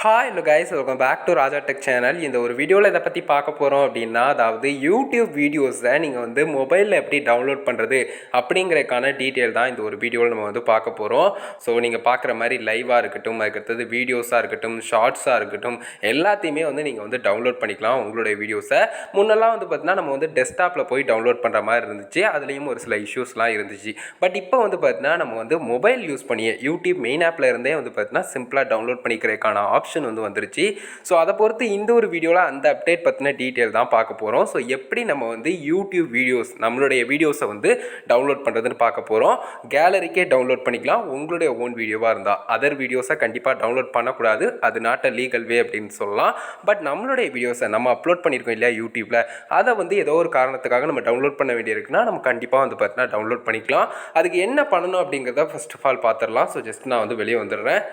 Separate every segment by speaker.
Speaker 1: Hi hello guys, welcome back to Raja tech channel. இந்த ஒரு வீடியோவில் இதை பற்றி பார்க்க போகிறோம் அப்படின்னா, அதாவது யூடியூப் வீடியோஸை நீங்கள் வந்து மொபைலில் எப்படி டவுன்லோட் பண்ணுறது அப்படிங்கிறதுக்கான டீட்டெயில் தான் இந்த ஒரு வீடியோவில் நம்ம வந்து பார்க்க போகிறோம். ஸோ நீங்கள் பார்க்குற மாதிரி லைவாக இருக்கட்டும், அதுக்கடுத்தது வீடியோஸாக இருக்கட்டும், ஷார்ட்ஸாக இருக்கட்டும், எல்லாத்தையுமே வந்து நீங்கள் வந்து டவுன்லோட் பண்ணிக்கலாம் உங்களுடைய வீடியோஸை. முன்னெல்லாம் வந்து பார்த்தீங்கன்னா நம்ம வந்து டெஸ்க்டாப்பில் போய் டவுன்லோட் பண்ணுற மாதிரி இருந்துச்சு, அதுலேயும் ஒரு சில இஷ்யூஸ்லாம் இருந்துச்சு. பட் இப்போ வந்து பார்த்தீங்கன்னா நம்ம வந்து மொபைல் யூஸ் பண்ணியே யூடியூப் மெயின் ஆப்பில் இருந்தே வந்து பார்த்தீங்கன்னா சிம்பிளாக டவுன்லோட் பண்ணிக்கிறதுக்கான ஆப்ஷன் வந்து வந்துருச்சு. ஸோ அதை பொறுத்து இந்த ஒரு வீடியோவில் அந்த அப்டேட் பற்றின டீட்டெயில் தான் பார்க்க போகிறோம். ஸோ எப்படி நம்ம வந்து யூடியூப் வீடியோஸ் நம்மளுடைய வீடியோஸை வந்து டவுன்லோட் பண்ணுறதுன்னு பார்க்க போகிறோம். கேலரிக்கே டவுன்லோட் பண்ணிக்கலாம் உங்களுடைய ஓன் வீடியோவாக இருந்தால். அதர் வீடியோஸை கண்டிப்பாக டவுன்லோட் பண்ணக்கூடாது, அது நாட் அ லீகல் வே அப்படின்னு சொல்லலாம். பட் நம்மளுடைய வீடியோஸை நம்ம அப்லோட் பண்ணியிருக்கோம் இல்லையா யூடியூப்பில், அதை வந்து ஏதோ ஒரு காரணத்துக்காக நம்ம டவுன்லோட் பண்ண வேண்டியிருக்குன்னா நம்ம கண்டிப்பாக வந்து பார்த்தீங்கன்னா டவுன்லோட் பண்ணிக்கலாம். அதுக்கு என்ன பண்ணணும் அப்படிங்கிறத ஃபர்ஸ்ட் ஆஃப் ஆல் பார்த்துடலாம். ஸோ ஜஸ்ட் நான் வந்து வெளியே வந்துடுறேன்.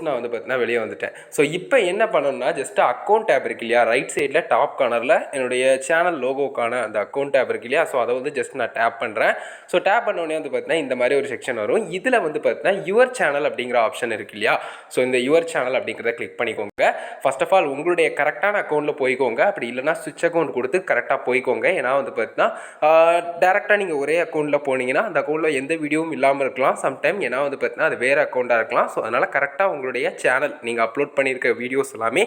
Speaker 1: நான் வந்து பார்த்தீங்கன்னா வெளியே வந்துட்டேன். ஸோ இப்போ என்ன பண்ணணும்னா, ஜஸ்ட்டு அக்கௌண்ட் டேப் இருக்கு இல்லையா, ரைட் சைடில் டாப் கார்னரில் என்னுடைய சேனல் லோகோக்கான அந்த அக்கௌண்ட் டேப் இருக்கு இல்லையா, ஸோ அதை வந்து ஜஸ்ட் நான் டேப் பண்ணுறேன். ஸோ டேப் பண்ணோடனே வந்து பார்த்தீங்கன்னா இந்த மாதிரி ஒரு செக்ஷன் வரும். இதில் வந்து பார்த்தீங்கன்னா யுவர் சேனல் அப்படிங்கிற ஆப்ஷன் இருக்கு இல்லையா, ஸோ இந்த யுவர் சேனல் அப்படிங்கிறத கிளிக் பண்ணிக்கோங்க. ஃபர்ஸ்ட் ஆஃப் ஆல் உங்களுடைய கரெக்டான அக்கௌண்ட்டில் போய்க்கோங்க. அப்படி இல்லைனா சுவிட்ச் அக்கௌண்ட் கொடுத்து கரெக்டாக போய்க்கோங்க. ஏன்னா வந்து பார்த்தீங்கன்னா டேரெக்டாக நீங்கள் ஒரே அக்கௌண்ட்டில் போனீங்கன்னா அந்த அக்கௌண்ட்டில் எந்த வீடியோவும் இல்லாமல் இருக்கலாம் சம்டைம். ஏன்னா வந்து பார்த்தீங்கன்னா அது வேறு அக்கௌண்ட்டாக இருக்கலாம். ஸோ அதனால் கரெக்டாக உங்களுடைய சேனல் நீங்கள் அப்லோட் பண்ணியிருக்க வீடியோஸ் எல்லாமே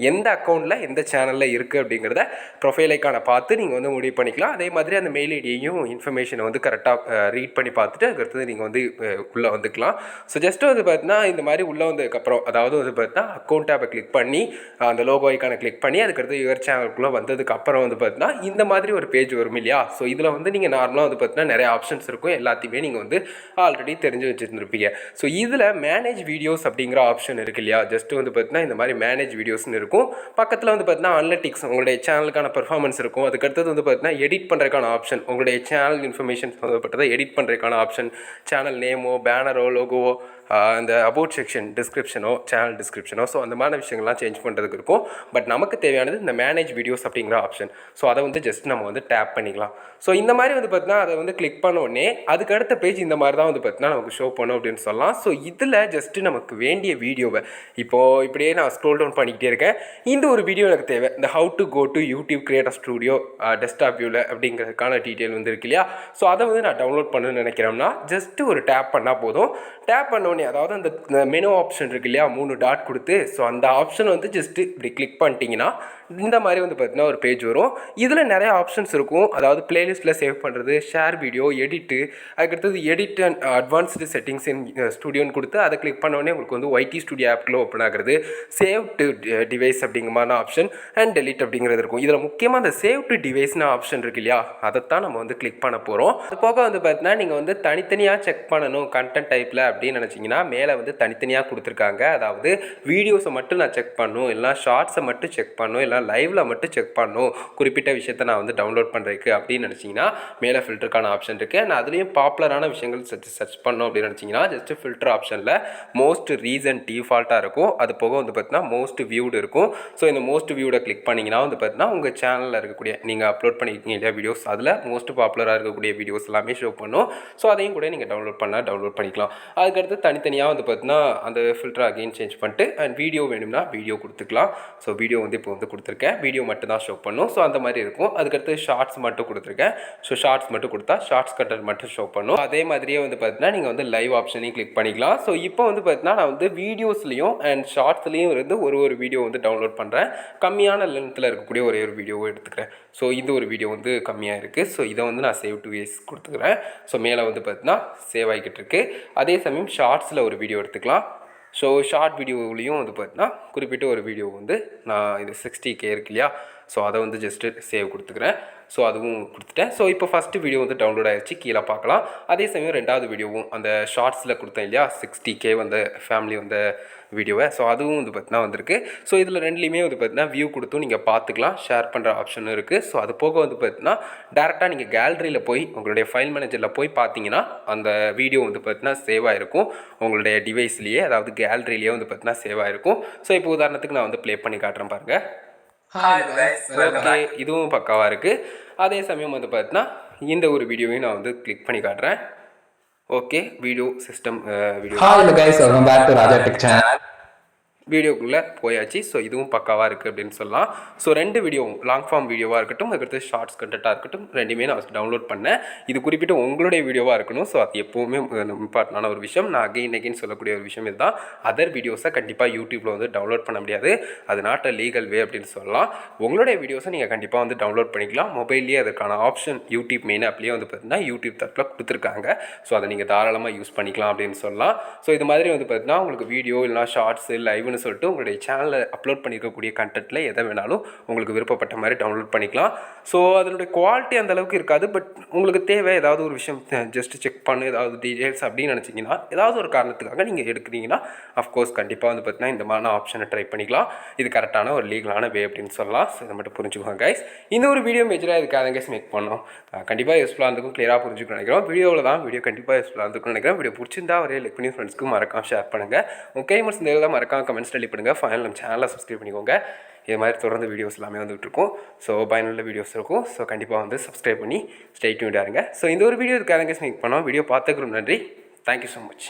Speaker 1: எந்த அக்கௌண்ட்டில் எந்த சேனலில் இருக்குது அப்படிங்கிறத ப்ரொஃபைல் ஐக்கானை பார்த்து நீங்கள் வந்து முடிவு பண்ணிக்கலாம். அதே மாதிரி அந்த மெயில் ஐடியையும் இன்ஃபர்மேஷனை வந்து கரெக்டாக ரீட் பண்ணி பார்த்துட்டு அதுக்கடுத்தது நீங்கள் வந்து உள்ளே வந்துக்கலாம். ஸோ ஜஸ்ட்டு வந்து பார்த்தீங்கன்னா இந்த மாதிரி உள்ளே வந்ததுக்கப்புறம், அதாவது வந்து பார்த்தீங்கன்னா அக்கௌண்ட் டேப்பை கிளிக் பண்ணி அந்த லோகோ ஐக்கானை கிளிக் பண்ணி அதுக்கடுத்து யுவர் சேனலுக்குள்ளே வந்ததுக்கப்புறம் வந்து பார்த்தீங்கன்னா இந்த மாதிரி ஒரு பேஜ் வரும் இல்லையா. ஸோ இதில் வந்து நீங்கள் நார்மலாக வந்து பார்த்தீங்கன்னா நிறைய ஆப்ஷன்ஸ் இருக்கும், எல்லாத்தையுமே நீங்கள் வந்து ஆல்ரெடி தெரிஞ்சு வச்சுருந்துருப்பீங்க. ஸோ இதில் மேனேஜ் வீடியோஸ் அப்படிங்கிற ஆப்ஷன் இருக்கு இல்லையா, ஜஸ்ட் வந்து பார்த்தீங்கன்னா இந்த மாதிரி மேனேஜ் வீடியோஸ்னு இருக்கும். பக்கத்தில் வந்து பார்த்தீங்கன்னா அனலிட்டிக்ஸ் உங்களுடைய சேனலுக்கான பெர்ஃபார்மன்ஸ் இருக்கும். அதுக்கடுத்தது வந்து பார்த்தீங்கன்னா எடிட் பண்ணுறதுக்கான ஆப்ஷன், உங்களுடைய சேனல் இன்ஃபர்மேஷன் சம்மந்தப்பட்டதை எடிட் பண்ணுறதுக்கான ஆப்ஷன், சேனல் நேமோ பேனரோ லோகோவோ இந்த அபவுட் செக்ஷன் டிஸ்கிரிப்ஷனோ சேனல் டிஸ்கிரிப்ஷனோ, ஸோ அந்த மாதிரி விஷயங்கள்லாம் சேஞ்ச் பண்ணுறதுக்கு இருக்கும். பட் நமக்கு தேவையானது இந்த மேனேஜ் வீடியோஸ் அப்படிங்கிற ஆப்ஷன். ஸோ அதை வந்து ஜஸ்ட் நம்ம வந்து டேப் பண்ணிக்கலாம். ஸோ இந்த மாதிரி வந்து பார்த்தீங்கன்னா அதை வந்து கிளிக் பண்ண உடனே அதுக்கு அடுத்த பேஜ் இந்த மாதிரி தான் வந்து பார்த்தீங்கன்னா நமக்கு ஷோ பண்ணும் அப்படின்னு சொல்லலாம். ஸோ இதில் ஜஸ்ட்டு நமக்கு வேண்டிய வீடியோவை இப்போது இப்படியே நான் ஸ்க்ரோல் டவுன் பண்ணிக்கிட்டே இருக்கேன். இந்த ஒரு வீடியோ எனக்கு தேவை, இந்த how to go to YouTube creator studio desktop வியூவில் அப்படிங்கிறதுக்கான டீட்டெயில் வந்து இருக்கு இல்லையா. ஸோ அதை வந்து நான் டவுன்லோட் பண்ணணும்னு நினைக்கிறேன்னா ஜஸ்ட்டு ஒரு டேப் பண்ணால் போதும். டேப் பண்ண உடனே அதாவது அந்த மெனு ஆப்ஷன் இருக்கு இல்லையா, 3 டாட் கொடுத்து, ஸோ அந்த ஆப்ஷன் வந்து ஜஸ்ட்டு இப்படி கிளிக் பண்ணிட்டீங்கன்னா இந்த மாதிரி வந்து பார்த்தீங்கன்னா ஒரு பேஜ் வரும். இதில் நிறைய ஆப்ஷன்ஸ் இருக்கும். அதாவது பிளேலிஸ்ட்டில் சேவ் பண்ணுறது, ஷேர் வீடியோ, எடிட்டு, அதுக்கடுத்தது எடிட் அண்ட் அட்வான்ஸ்டு செட்டிங்ஸ் இன் ஸ்டுடியோன்னு கொடுத்து அதை கிளிக் பண்ணோடனே உங்களுக்கு வந்து ஒய்டி ஸ்டுடியோ ஆப்க்குள்ளே ஓப்பன் ஆகிறது, சேவ் டு டிவைஸ் அப்படிங்கிற மாதிரி ஆப்ஷன் அண்ட் டெலிட் அப்படிங்கிறது இருக்கும். இதில் முக்கியமாக அந்த சேவ் டு டிவைஸ்னு ஆப்ஷன் இருக்கு இல்லையா, அதைத்தான் நம்ம வந்து கிளிக் பண்ண போகிறோம். அது போக வந்து பார்த்தீங்கன்னா நீங்கள் வந்து தனித்தனியாக செக் பண்ணணும் கண்டென்ட் டைப்பில் அப்படின்னு நினச்சிங்கன்னா மேலே வந்து தனித்தனியாக கொடுத்துருக்காங்க. அதாவது வீடியோஸை மட்டும் நான் செக் பண்ணணும், இல்லை ஷார்ட்ஸை மட்டும் செக் பண்ணணும், இல்லை லைவில் மட்டும் செக் பண்ணணும், குறிப்பிட்ட விஷயத்தை நான் வந்து டவுன்லோட் பண்ணுறதுக்கு அப்படின்னு நினச்சிங்கன்னா மேலே ஃபில்டருக்கான ஆப்ஷன் இருக்குது. நான் அதுலேயும் பாப்புலரான விஷயங்கள் சர்ச் பண்ணணும் அப்படின்னு நினச்சிங்கன்னா ஜஸ்ட்டு ஃபில்டர் ஆப்ஷனில் மோஸ்ட் ரீசன்ட் டிஃபால்ட்டாக இருக்கும். அது போக வந்து பார்த்தீங்கன்னா மோஸ்ட் வியூடு இருக்கும். ஸோ இந்த மோஸ்ட் வியூடை கிளிக் பண்ணிங்கன்னா வந்து பார்த்தீங்கன்னா உங்கள் சேனலில் இருக்கக்கூடிய நீங்கள் அப்லோட் பண்ணியிருக்கீங்க இல்லையா வீடியோஸ், அதில் மோஸ்ட் பாப்புலராக இருக்கக்கூடிய வீடியோஸ் எல்லாமே ஷோ பண்ணும். ஸோ அதையும் கூட நீங்கள் டவுன்லோட் பண்ணிக்கலாம். அதுக்கடுத்து தனித்தனியாக வந்து பார்த்தீங்கன்னா அந்த ஃபில்டர் அகைன் சேஞ்ச் பண்ணிட்டு அண்ட் வீடியோ வேணும்னா வீடியோ கொடுத்துக்கலாம். ஸோ வீடியோ வந்து இப்போ வந்து கொடுத்துருக்கேன், வீடியோ மட்டும் தான் ஷோ பண்ணும். ஸோ அந்த மாதிரி இருக்கும். அதுக்கடுத்து ஷார்ட்ஸ் மட்டும் கொடுத்துருக்கேன். ஸோ ஷார்ட்ஸ் மட்டும் கொடுத்தா ஷார்ட்ஸ் கண்டென்ட் மட்டும் ஷோ பண்ணும். அதே மாதிரியே வந்து பார்த்தீங்கன்னா நீங்கள் வந்து லைவ் ஆப்ஷனையும் கிளிக் பண்ணிக்கலாம். ஸோ இப்போ வந்து பார்த்தீங்கன்னா நான் வந்து வீடியோஸ்லையும் அண்ட் ஷார்ட்ஸ்லையும் இருந்து ஒரு வீடியோ வந்து டவுன்லோட் பண்ணுறேன். கம்மியான லென்த்தில் இருக்கக்கூடிய ஒரே ஒரு வீடியோவை எடுத்துக்கிறேன். ஸோ இந்த ஒரு வீடியோ வந்து கம்மியாக இருக்குது. ஸோ இதை வந்து நான் சேவ் டு வேஸ் கொடுத்துக்கிறேன். ஸோ மேலே வந்து பார்த்தீங்கன்னா சேவ் ஆகிக்கிட்டு இருக்கு. அதே சமயம் ஷார்ட்ஸில் ஒரு வீடியோ எடுத்துக்கலாம். ஸோ ஷார்ட் வீடியோவிலையும் வந்து பார்த்தீங்கன்னா குறிப்பிட்ட ஒரு வீடியோ வந்து நான் இது 60K இருக்கு இல்லையா, ஸோ அதை வந்து ஜஸ்ட்டு சேவ் கொடுத்துக்கிறேன். ஸோ அதுவும் கொடுத்துட்டேன். ஸோ இப்போ ஃபஸ்ட்டு வீடியோ வந்து டவுன்லோட் ஆகிடுச்சு, கீழே பார்க்கலாம். அதே சமயம் ரெண்டாவது வீடியோவும் அந்த ஷார்ட்ஸில் கொடுத்தேன் இல்லையா 60K வந்த ஃபேமிலி வந்த வீடியோவை, ஸோ அதுவும் வந்து பார்த்தீங்கன்னா வந்திருக்கு. ஸோ இதில் ரெண்டுலேயுமே வந்து பார்த்தீங்கன்னா வியூ கொடுத்தும் நீங்கள் பார்த்துக்கலாம், ஷேர் பண்ணுற ஆப்ஷனும் இருக்குது. ஸோ அது போக வந்து பார்த்தீங்கன்னா டேரெக்டாக நீங்கள் கேலரியில் போய் உங்களுடைய ஃபைல் மேனேஜரில் போய் பார்த்தீங்கன்னா அந்த வீடியோ வந்து பார்த்தீங்கன்னா சேவ் ஆகிருக்கும் உங்களுடைய டிவைஸ்லேயே, அதாவது கேலரிலேயே வந்து பார்த்தீங்கன்னா சேவ் ஆகிருக்கும். ஸோ இப்போ உதாரணத்துக்கு நான் வந்து ப்ளே பண்ணி காட்டுறேன் பாருங்கள். ஓகே, இதுவும் பக்காவாக இருக்குது. அதே சமயம் வந்து பார்த்தீங்கன்னா இந்த ஒரு வீடியோவையும் நான் வந்து கிளிக் பண்ணி காட்டுறேன். Okay, video system video.
Speaker 2: Hi guys, welcome back to Raja Tech Channel.
Speaker 1: வீடியோக்குள்ளே போயாச்சு. ஸோ இதுவும் பக்காவாக இருக்குது அப்படின்னு சொல்லலாம். ஸோ 2 வீடியோவும் லாங் ஃபார்ம் வீடியோவாக இருக்கட்டும், அதுக்கடுத்து ஷார்ட்ஸ் கண்டென்ட்டாக இருக்கட்டும், 2மே நான் டவுன்லோட் பண்ணேன். இது குறிப்பிட்ட உங்களுடைய வீடியோவாக இருக்கணும். ஸோ அது எப்போவுமே இம்பார்ட்டண்டான ஒரு விஷயம். நான் அகைன் சொல்லக்கூடிய ஒரு விஷயம் இதுதான். அதர் வீடியோஸை கண்டிப்பாக யூடியூப்பில் வந்து டவுன்லோட் பண்ண முடியாது. அது நாட் அ லீகல் வே அப்படின்னு சொல்லலாம். உங்களுடைய வீடியோஸை நீங்கள் கண்டிப்பாக வந்து டவுன்லோட் பண்ணிக்கலாம். மொபைல்லேயே அதுக்கான ஆப்ஷன் யூடியூப் மெயின் ஆப்லேயே வந்து பார்த்தீங்கன்னா யூடியூப் தட்டில் கொடுத்துருக்காங்க. ஸோ அதை நீங்கள் தாராளமாக யூஸ் பண்ணிக்கலாம் அப்படின்னு சொல்லலாம். ஸோ இது மாதிரி வந்து பார்த்தீங்கன்னா உங்களுக்கு வீடியோ இல்லைனா ஷார்ட்ஸு லைவ்னு சொல்லிட்டு உங்களுடைய சேனலில் அப்லோட் பண்ணியிருக்கக்கூடிய கண்டென்ட்டில் எதை வேணாலும் உங்களுக்கு விருப்பப்பட்ட மாதிரி டவுன்லோட் பண்ணிக்கலாம். ஸோ அதனுடைய குவாலிட்டி அந்த அளவுக்கு இருக்காது. பட் உங்களுக்கு தேவை ஏதாவது ஒரு விஷயம் ஜஸ்ட் செக் பண்ணு ஏதாவது டீட்டெயில்ஸ் அப்படின்னு நினச்சிங்கன்னா ஏதாவது ஒரு காரணத்துக்காக நீங்கள் எடுக்கிறீங்கன்னா அஃப்கோர்ஸ் கண்டிப்பாக வந்து பார்த்தீங்கன்னா இந்த மாதிரி ஆப்ஷனை ட்ரை பண்ணிக்கலாம். இது கரெக்டான ஒரு லீகலான வே அப்படின்னு சொல்லலாம். ஸோ இதை மட்டும் புரிஞ்சுக்கோங்க கைஸ். இந்த ஒரு வீடியோ மேஜராக இதுக்காக கைஸ் மேக் பண்ணோம். கண்டிப்பாக யூஸ்ஃபுல்லாக இருந்துக்கும், கிளியராக புரிஞ்சுக்கணும் நினைக்கிறோம். வீடியோவில் தான் வீடியோ கண்டிப்பாக யூஸ்ஃபுல்லாக இருந்துக்கும் நினைக்கிறேன். வீடியோ பிடிச்சிருந்தா ஒரே லைக் பண்ணி ஃப்ரெண்ட்ஸ்க்கு மறக்காம ஷேர் பண்ணுங்கள். ஓகே மோஸ்ட் இந்த இதில் மறக்காம கமெண்ட்ஸ் டெலி பண்ணுங்கள். ஃபைனல் நம்ம சேனலை சப்ஸ்கிரைப் பண்ணிக்கோங்க. இது மாதிரி தொடர்ந்து வீடியோஸ் எல்லாமே வந்துட்டு இருக்கும். ஸோ பயனுள்ள வீடியோஸ் இருக்கும். ஸோ கண்டிப்பாக வந்து சப்ஸ்கிரைப் பண்ணி ஸ்டே டியூன்டாக இருங்க. ஸோ இந்த ஒரு வீடியோ இதுக்காக மேக் பண்ணோம். வீடியோ பார்த்துக்கிறோம். நன்றி. Thank you so much.